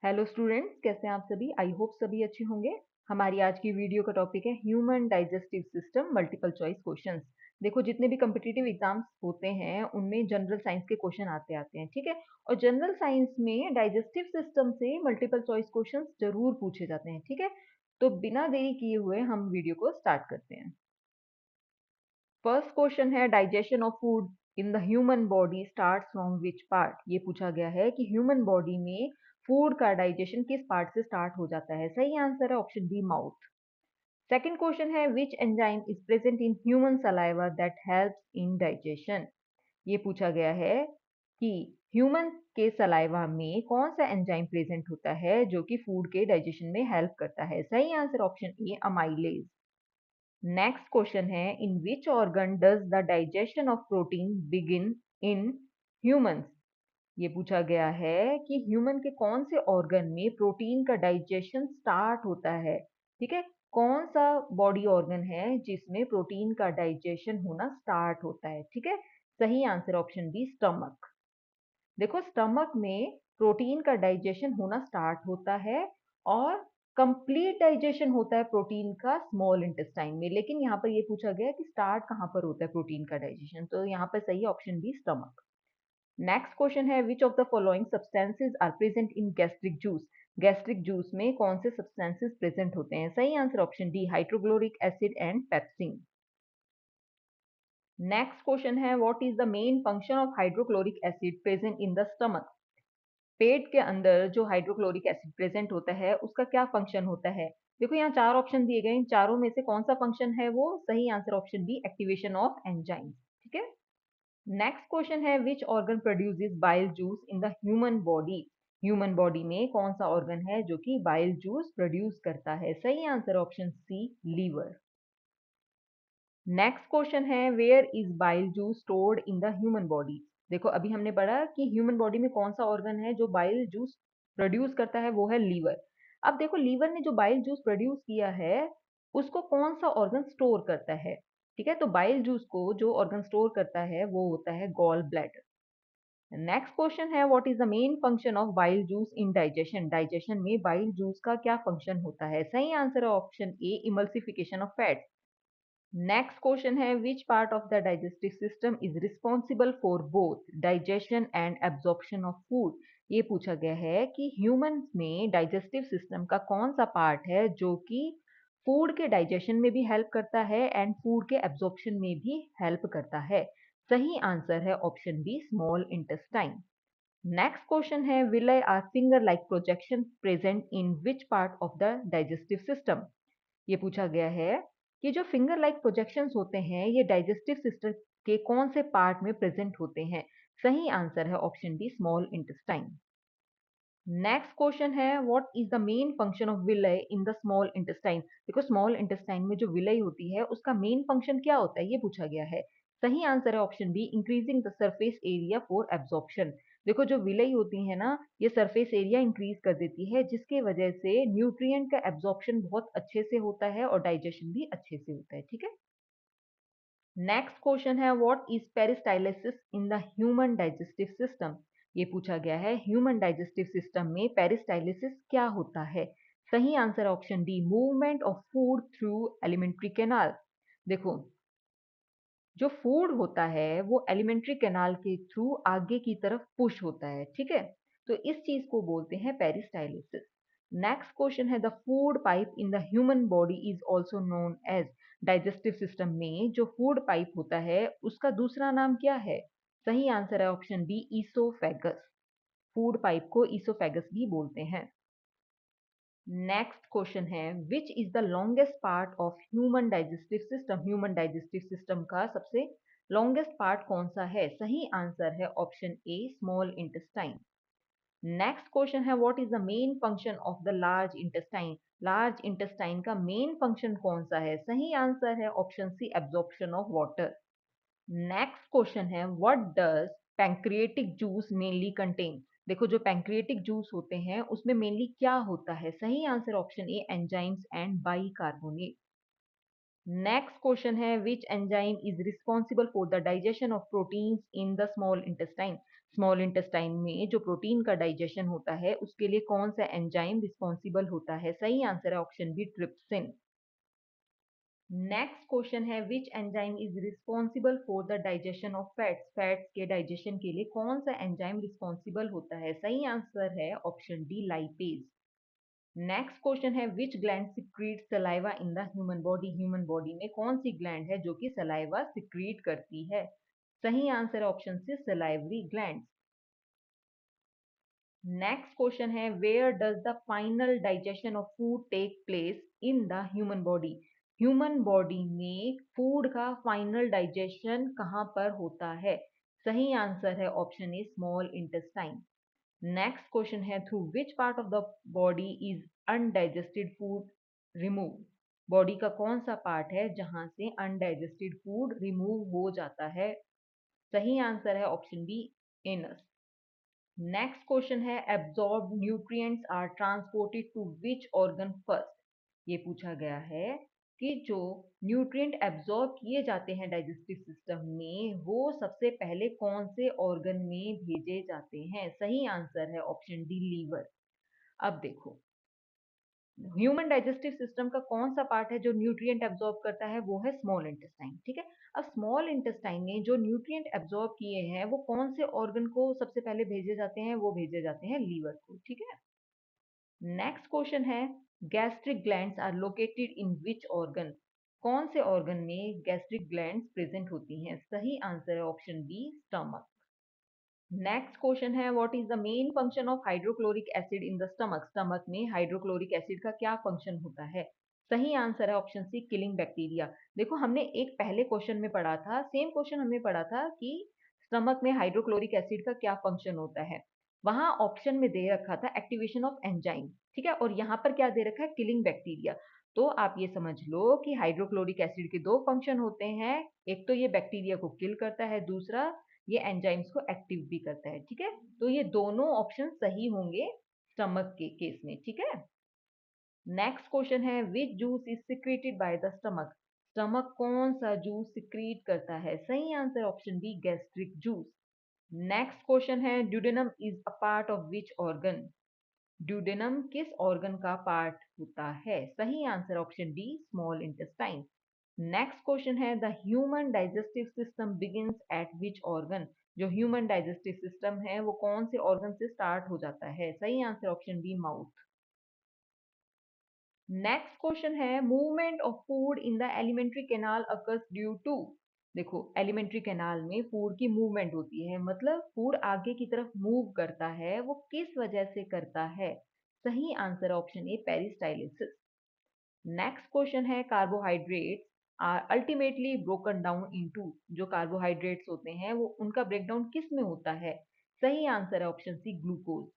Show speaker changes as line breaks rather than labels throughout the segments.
Hello students, कैसे हैं आप सभी। आई होप सभी अच्छे होंगे। हमारी आज की वीडियो का टॉपिक है human digestive system multiple choice questions. देखो, जितने भी कम्पिटिटिव एग्जाम्स होते हैं उनमें जनरल साइंस के क्वेश्चन आते आते हैं, ठीक है। और जनरल साइंस में डाइजेस्टिव सिस्टम से मल्टीपल चॉइस क्वेश्चंस जरूर पूछे जाते हैं, ठीक है। तो बिना देरी किए हुए हम वीडियो को स्टार्ट करते हैं। फर्स्ट क्वेश्चन है, digestion of food in the human body start from which part. ये पूछा गया है कि ह्यूमन बॉडी में फूड का डाइजेशन किस पार्ट से स्टार्ट हो जाता है। सही आंसर है option B, mouth. Second question है, which enzyme is present in human saliva that helps in digestion. ये पूछा गया है कि ह्यूमन के सलाइवा में कौन सा एंजाइम प्रेजेंट होता है जो कि फूड के डाइजेशन में हेल्प करता है। सही answer option A, amylase. Next question है, in which organ does the digestion of protein begin in humans. ये पूछा गया है कि ह्यूमन के कौन से ऑर्गन में प्रोटीन का डाइजेशन स्टार्ट होता है, ठीक है। कौन सा बॉडी ऑर्गन है जिसमें प्रोटीन का डाइजेशन होना स्टार्ट होता है, ठीक है। सही आंसर ऑप्शन बी, स्टमक। देखो, स्टमक में प्रोटीन का डाइजेशन होना स्टार्ट होता है और कंप्लीट डाइजेशन होता है प्रोटीन का स्मॉल इंटेस्टाइन में। लेकिन यहाँ पर ये पूछा गया कि स्टार्ट कहाँ पर होता है प्रोटीन का डाइजेशन, तो यहाँ पर सही option B, stomach. Next question है, which of the following substances are present in gastric juice. Gastric juice में कौन से सब्सटेंसेज प्रेजेंट होते हैं। सही answer option D, hydrochloric acid and pepsin. Next question है, what is the main function of hydrochloric acid present in the stomach. पेट के अंदर जो हाइड्रोक्लोरिक एसिड प्रेजेंट होता है उसका क्या फंक्शन होता है। देखो, यहाँ चार ऑप्शन दिए गए, इन चारों में से कौन सा फंक्शन है वो। सही answer option B, activation of enzyme, ठीक है। नेक्स्ट क्वेश्चन है, which organ produces bile juice in the human body. Human body में कौन सा ऑर्गन है जो कि बाइल जूस प्रोड्यूस करता है। सही answer option C, liver. Next question है, where is bile juice stored in the human body. देखो, अभी हमने पढ़ा कि ह्यूमन बॉडी में कौन सा ऑर्गन है जो बाइल जूस प्रोड्यूस करता है, वो है लीवर। अब देखो, लीवर ने जो बाइल जूस प्रोड्यूस किया है उसको कौन सा ऑर्गन स्टोर करता है, ठीक है। तो बाइल जूस को जो ऑर्गन स्टोर करता है वो होता है गॉल ब्लैडर। नेक्स्ट क्वेश्चन है, what is the main function of bile juice in digestion. Digestion में बाइल जूस का क्या फंक्शन होता है। सही आंसर है option A, emulsification of fat. Next question है, which part of the digestive system is responsible for both digestion and absorption of food. ये पूछा गया है कि ह्यूमन में डाइजेस्टिव सिस्टम का कौन सा पार्ट है जो कि फूड के डाइजेशन में भी हेल्प करता है एंड फूड के एब्जॉर्प्शन में भी हेल्प करता है। सही आंसर है option B, small intestine. Next question है, villi are finger like projection present in which part of the digestive system. ये पूछा गया है कि जो फिंगर लाइक प्रोजेक्शंस होते हैं ये डाइजेस्टिव सिस्टम के कौन से पार्ट में प्रेजेंट होते हैं। सही आंसर है option D, small intestine. Next question है, what is the main function of villi in the small intestine. देखो, स्मॉल इंटेस्टाइन में जो विलय होती है उसका मेन फंक्शन क्या होता है, ये पूछा गया है। सही आंसर है option B, increasing the surface area for absorption. देखो, जो विलय होती है ना, ये सरफेस एरिया इंक्रीज कर देती है जिसकी वजह से न्यूट्रिएंट का एब्जॉर्प्शन बहुत अच्छे से होता है और डाइजेशन भी अच्छे से होता है, ठीक है। नेक्स्ट क्वेश्चन है, what is peristalsis in the human digestive system. ये पूछा गया है ह्यूमन डाइजेस्टिव सिस्टम में पेरिस्टाइलिसिस क्या होता है। सही answer option D, movement of food through alimentary canal. देखो, जो फूड होता है वो एलिमेंट्री कैनाल के थ्रू आगे की तरफ पुश होता है, ठीक है। तो इस चीज को बोलते हैं पेरिस्टाइलिसिस। नेक्स्ट क्वेश्चन है, the food pipe in the human body is also known as. Digestive system में जो फूड पाइप होता है उसका दूसरा नाम क्या है। सही आंसर है option B, oesophagus. Food pipe को ईसोफेगस भी बोलते हैं। नेक्स्ट क्वेश्चन है, which is the longest part of human digestive system. Human digestive system का सबसे लॉन्गेस्ट पार्ट कौन सा है। सही आंसर है option A, small intestine. Next question है, what is the main function of the large intestine. Large intestine का main function कौन सा है। सही आंसर है option C, absorption of water. Next question है, what does pancreatic juice mainly contain. देखो, जो पैंक्रिएटिक जूस होते हैं उसमें मेनली क्या होता है। सही answer option A, enzymes and bicarbonate. Next question है, which enzyme is responsible for the digestion of proteins in the small intestine. Small intestine में जो प्रोटीन का डाइजेशन होता है उसके लिए कौन सा एंजाइम रिस्पॉन्सिबल होता है? सही आंसर है option B, trypsin. Next question है which enzyme is responsible for the digestion of fats? Fats के डाइजेशन के लिए कौन सा एंजाइम रिस्पॉन्सिबल होता है? सही आंसर है option D, lipase. Next question है which gland secrete saliva in the human body? Human body में कौन सी ग्लैंड है जो कि सलाइवा सिक्रीट करती है? सही आंसर है option C, salivary gland. Next question है where does the final digestion of food take place in the human body? Human body में फूड का फाइनल डाइजेशन कहाँ पर होता है? सही आंसर है option A, small intestine. Next question है through which part of the body is undigested food remove? Body का कौन सा पार्ट है जहां से अनडाइजेस्टेड फूड रिमूव हो जाता है? सही आंसर है option B, anus. Next question है absorb nutrients are transported to which organ first? ये पूछा गया है कि जो न्यूट्रिएंट एब्जॉर्ब किए जाते हैं डाइजेस्टिव सिस्टम में वो सबसे पहले कौन से ऑर्गन में भेजे जाते हैं? सही आंसर है ऑप्शन डी, लीवर। अब देखो ह्यूमन डाइजेस्टिव सिस्टम का कौन सा पार्ट है जो न्यूट्रिएंट एब्जॉर्ब करता है? वो है स्मॉल इंटेस्टाइन। ठीक है, अब स्मॉल इंटेस्टाइन में जो न्यूट्रिएंट एब्जॉर्ब किए हैं वो कौन से ऑर्गन को सबसे पहले भेजे जाते हैं? वो भेजे जाते हैं लीवर को। ठीक है, नेक्स्ट क्वेश्चन है gastric glands are located in which organ? कौन से ऑर्गन में गैस्ट्रिक ग्लैंड्स प्रेजेंट होती हैं? सही आंसर है option B, stomach. Next question है what is the main function of hydrochloric acid in the stomach? Stomach में हाइड्रोक्लोरिक एसिड का क्या फंक्शन होता है? सही आंसर है ऑप्शन सी, किलिंग बैक्टीरिया। देखो हमने एक पहले क्वेश्चन में पढ़ा था, सेम क्वेश्चन हमने पढ़ा था कि स्टमक में हाइड्रोक्लोरिक एसिड का क्या फंक्शन होता है। वहां ऑप्शन में दे रखा था एक्टिवेशन ऑफ एंजाइम, ठीक है, और यहाँ पर क्या दे रखा है? Killing bacteria. तो आप ये समझ लो कि हाइड्रोक्लोरिक एसिड के दो फंक्शन होते हैं, एक तो ये बैक्टीरिया को किल करता है, दूसरा ये एंजाइम्स को एक्टिव भी करता है। ठीक है, तो ये दोनों ऑप्शन सही होंगे स्टमक के केस में। ठीक है, नेक्स्ट क्वेश्चन है which juice is secreted by the stomach? Stomach कौन सा जूस सिक्रीट करता है? सही answer option B, gastric juice. Next question है duodenum is a part of which organ? Duodenum किस ऑर्गन का पार्ट होता है? सही answer option D, small intestine. Next question है the human digestive system begins at which organ? जो human digestive system है वो कौन से ऑर्गन से स्टार्ट हो जाता है? सही answer option B, mouth. Next question है movement of food in the alimentary canal occurs due to? देखो एलिमेंट्री कैनाल में फूड की मूवमेंट होती है, मतलब फूड आगे की तरफ मूव करता है, वो किस वजह से करता है? सही answer option A, peristalsis. Next question है carbohydrates are ultimately broken down into? जो कार्बोहाइड्रेट्स होते हैं वो उनका ब्रेकडाउन किस में होता है? सही आंसर है option C, glucose.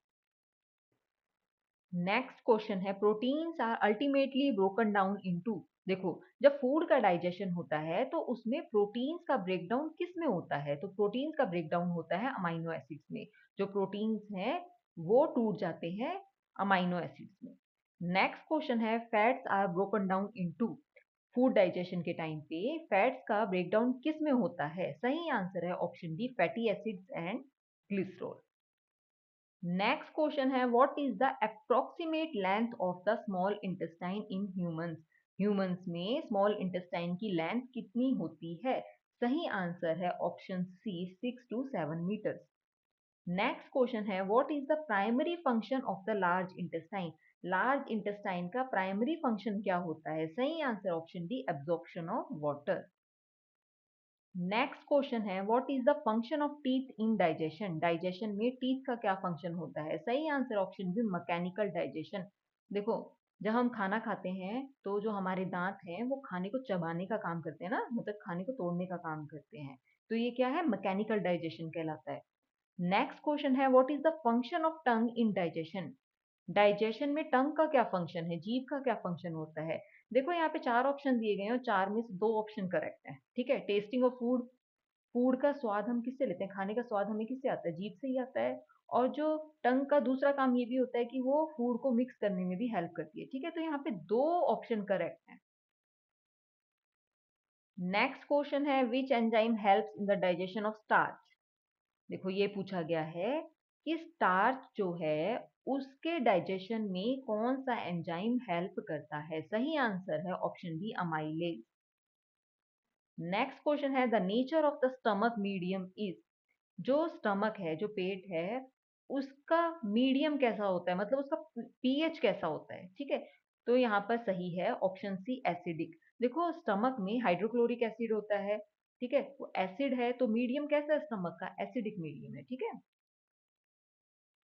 Next question है proteins are ultimately broken down into? देखो जब फूड का डाइजेशन होता है तो उसमें प्रोटीन्स का ब्रेकडाउन किस में होता है? तो प्रोटीन्स का ब्रेकडाउन होता है अमाइनो एसिड्स में। जो प्रोटीन्स हैं वो टूट जाते हैं अमाइनो एसिड्स में। नेक्स्ट क्वेश्चन है fats are broken down into? Food digestion के टाइम पे फैट्स का ब्रेकडाउन किस में होता है? सही आंसर है option D, fatty acids and glycerol. Next question है what is the approximate length of the small intestine in humans? Humans में स्मॉल इंटेस्टाइन की लेंथ कितनी होती है? सही आंसर है option C, 6 to 7 metres. Next question है what is the primary function of the large intestine? Large intestine का primary function क्या होता है? सही answer option D, absorption of water. Next question है what is the function of teeth in digestion? Digestion में teeth का क्या function होता है? सही answer option B, mechanical digestion. देखो जब हम खाना खाते हैं तो जो हमारे दांत हैं वो खाने को चबाने का काम करते हैं ना, मतलब खाने को तोड़ने का काम करते हैं, तो ये क्या है? मैकेनिकल डाइजेशन कहलाता है। नेक्स्ट क्वेश्चन है what is the function of tongue in digestion? Digestion में टंग का क्या फंक्शन है, जीभ का क्या फंक्शन होता है? देखो यहाँ पे चार ऑप्शन दिए गए हैं और चार में से दो ऑप्शन करेक्ट है। ठीक है, टेस्टिंग ऑफ फूड, फूड का स्वाद हम किससे लेते हैं? खाने का स्वाद हमें किससे आता है? जीभ से ही आता है। और जो टंग का दूसरा काम ये भी होता है कि वो फूड को मिक्स करने में भी हेल्प करती है। ठीक है, तो यहाँ पे दो ऑप्शन करेक्ट है। नेक्स्ट क्वेश्चन है which enzyme helps in the digestion of starch? देखो ये पूछा गया है कि स्टार्च जो है उसके डाइजेशन में कौन सा एंजाइम हेल्प करता है। सही आंसर है option B amylase. Next question है the nature of the stomach medium is. जो स्टमक है, जो पेट है, उसका मीडियम कैसा होता है, मतलब उसका पीएच कैसा होता है। ठीक है, तो यहाँ पर सही है ऑप्शन सी एसिडिक। देखो स्टमक में हाइड्रोक्लोरिक एसिड होता है, ठीक है, वो एसिड है तो मीडियम कैसा है स्टमक का, एसिडिक मीडियम है। ठीक है,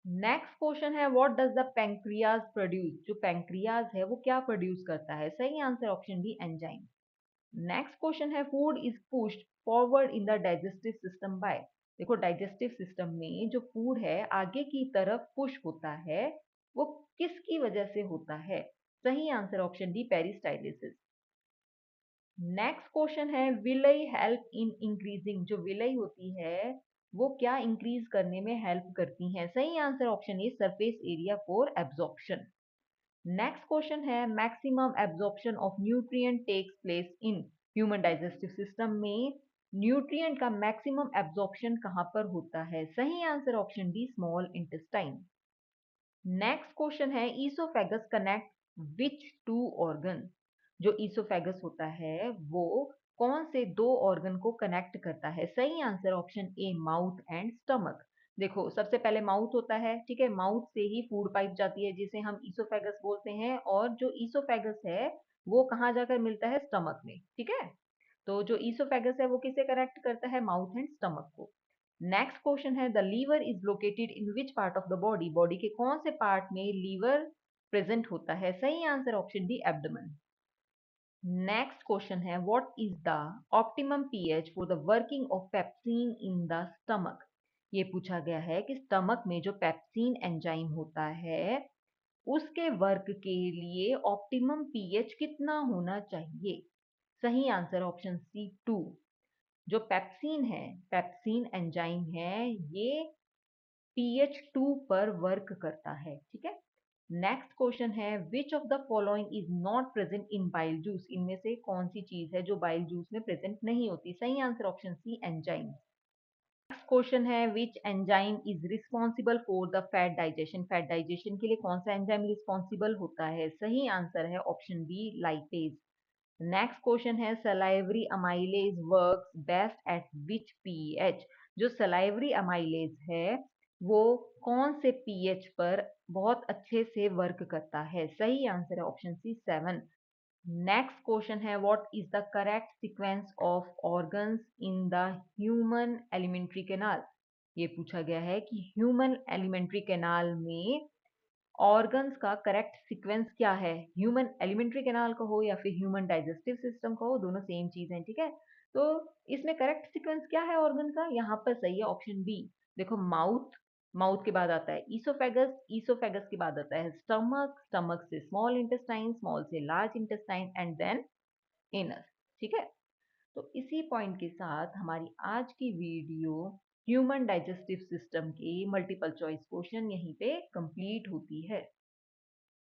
नेक्स्ट क्वेश्चन है what does the pancreas produce. जो पैंक्रियाज है वो क्या प्रोड्यूस करता है। सही answer option B enzyme. Next question है food is pushed forward in the digestive system by. देखो डाइजेस्टिव सिस्टम में जो फूड है आगे की तरफ पुश होता है, वो किसकी वजह से होता है। सही answer option D peristalsis. Next question है विलई हेल्प इन इंक्रीजिंग। जो विलई होती है वो क्या इंक्रीज करने में हेल्प करती हैं। सही answer option A surface area for absorption. Next question है maximum absorption of nutrient takes place in human digestive system में न्यूट्रिएंट का मैक्सिमम एब्जॉर्प्शन कहां पर होता है। सही answer option D small intestine. Next question है oesophagus connect which to organ. जो ईसोफेगस होता है वो कौन से दो ऑर्गन को कनेक्ट करता है। सही answer option A mouth and stomach. देखो सबसे पहले माउथ होता है, ठीक है, माउथ से ही फूड पाइप जाती है जिसे हम ईसोफेगस बोलते हैं, और जो ईसोफेगस है वो कहाँ जाकर मिलता है, स्टमक में। ठीक है, तो जो ईसोफेगस है वो किसे कनेक्ट करता है, माउथ एंड स्टमक को। नेक्स्ट क्वेश्चन है the liver is located in which part of the body. Body के कौन से पार्ट में लीवर प्रेजेंट होता है। सही answer option D abdomen. Next question है what is the optimum pH for the working of pepsin in the stomach. ये पूछा गया है कि स्टमक में जो पेप्सिन एंजाइम होता है उसके वर्क के लिए ऑप्टिमम पीएच कितना होना चाहिए। सही आंसर ऑप्शन सी 2। जो पेप्सिन है, पेप्सिन एंजाइम है, ये पीएच 2 पर वर्क करता है। ठीक है, नेक्स्ट क्वेश्चन है which of the following is not present in bile juice. इनमें से कौन सी चीज है जो बाइल जूस में प्रेजेंट नहीं होती। सही answer option C enzyme. Next question है which enzyme is responsible for the fat digestion. Fat digestion के लिए कौन सा एंजाइम रिस्पॉन्सिबल होता है। सही आंसर है option B lipase. Next question है salivary amylase works best at which pH. जो सलाइवरी अमाइलेज है वो कौन से पीएच पर बहुत अच्छे से वर्क करता है। सही आंसर है ऑप्शन सी 7। नेक्स्ट क्वेश्चन है what is the correct sequence of organs in the human alimentary canal. ये पूछा गया है कि ह्यूमन एलिमेंट्री कैनाल में ऑर्गन्स का करेक्ट सीक्वेंस क्या है। ह्यूमन एलिमेंट्री कैनाल का हो या फिर ह्यूमन डाइजेस्टिव सिस्टम का हो, दोनों सेम चीज है। ठीक है, तो इसमें करेक्ट सीक्वेंस क्या है ऑर्गन का, यहाँ पर सही है ऑप्शन बी। देखो माउथ, माउथ के बाद आता है ईसोफेगस, ईसोफेगस के बाद आता है स्टमक, स्टमक से स्मॉल इंटेस्टाइन, स्मॉल से large intestine and then anus. ठीक है, तो इसी पॉइंट के साथ हमारी आज की वीडियो ह्यूमन डाइजेस्टिव सिस्टम के मल्टीपल चॉइस क्वेश्चन यहीं पे कंप्लीट होती है।